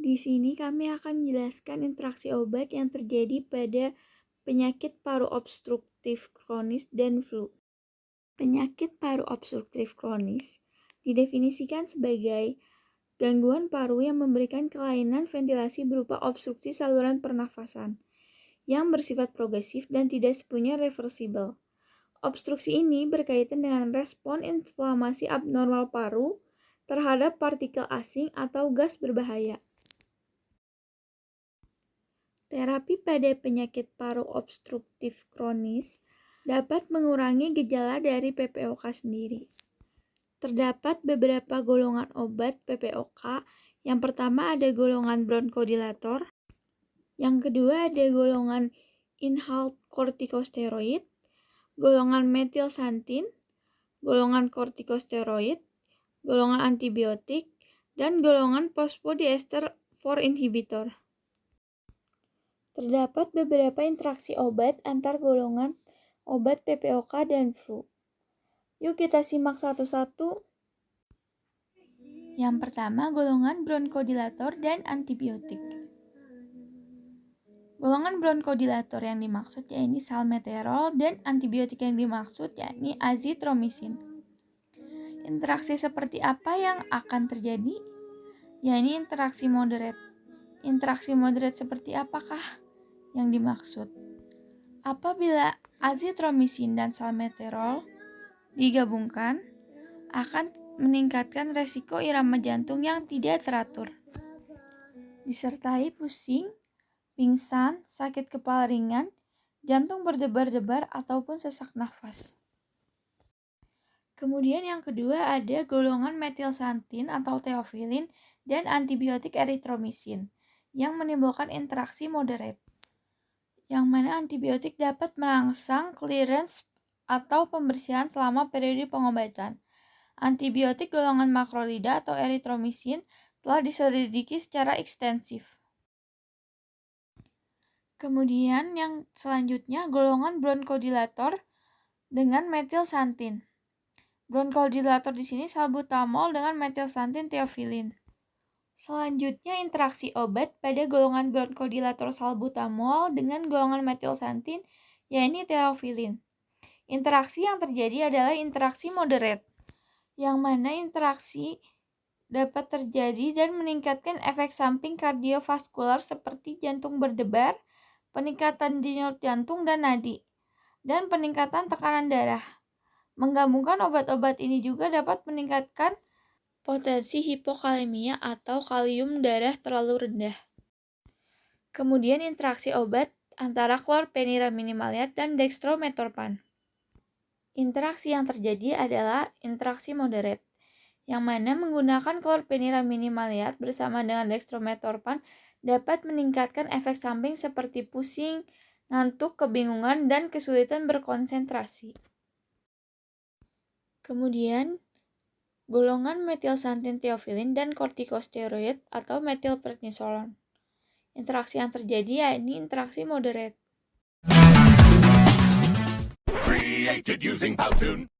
Di sini kami akan menjelaskan interaksi obat yang terjadi pada penyakit paru obstruktif kronis dan flu. Penyakit paru obstruktif kronis didefinisikan sebagai gangguan paru yang memberikan kelainan ventilasi berupa obstruksi saluran pernafasan yang bersifat progresif dan tidak sepenuhnya reversibel. Obstruksi ini berkaitan dengan respon inflamasi abnormal paru terhadap partikel asing atau gas berbahaya. Terapi pada penyakit paru obstruktif kronis dapat mengurangi gejala dari PPOK sendiri. Terdapat beberapa golongan obat PPOK. Yang pertama ada golongan bronchodilator. Yang kedua ada golongan inhaled corticosteroid, golongan metilsantin, golongan kortikosteroid, golongan antibiotik, dan golongan fosfodiester 4 inhibitor. Terdapat beberapa interaksi obat antar golongan obat PPOK dan flu. Yuk kita simak satu-satu. Yang pertama, golongan bronchodilator dan antibiotik. Golongan bronchodilator yang dimaksud yakni salmeterol dan antibiotik yang dimaksud yakni azitromisin. Interaksi seperti apa yang akan terjadi? Yakni interaksi moderat. Interaksi moderat seperti apakah yang dimaksud? Apabila azitromisin dan salmeterol digabungkan, akan meningkatkan resiko irama jantung yang tidak teratur, disertai pusing, pingsan, sakit kepala ringan, jantung berdebar-debar, ataupun sesak nafas. Kemudian yang kedua ada golongan metilsantin atau theophylline dan antibiotik eritromisin yang menimbulkan interaksi moderat, yang mana antibiotik dapat merangsang clearance atau pembersihan selama periode pengobatan. Antibiotik golongan makrolida atau eritromisin telah diselidiki secara ekstensif. Kemudian yang selanjutnya golongan bronchodilator dengan metilsantin. Bronchodilator di sini salbutamol dengan metilsantin theophylline. Selanjutnya interaksi obat pada golongan bronchodilator salbutamol dengan golongan metilsantin yakni theophylline. Interaksi yang terjadi adalah interaksi moderat, yang mana interaksi dapat terjadi dan meningkatkan efek samping kardiovaskular seperti jantung berdebar, peningkatan denyut jantung dan nadi, dan peningkatan tekanan darah. Menggabungkan obat-obat ini juga dapat meningkatkan potensi hipokalemia atau kalium darah terlalu rendah. Kemudian interaksi obat antara chlorpheniramine maleat dan dextrometorphan. Interaksi yang terjadi adalah interaksi moderat, yang mana menggunakan chlorpheniramine maleat bersama dengan dextrometorphan dapat meningkatkan efek samping seperti pusing, ngantuk, kebingungan, dan kesulitan berkonsentrasi. Kemudian, golongan metilsantin theophylline dan kortikosteroid atau metilprednisolon. Interaksi yang terjadi yakni interaksi moderat. Created using Powtoon.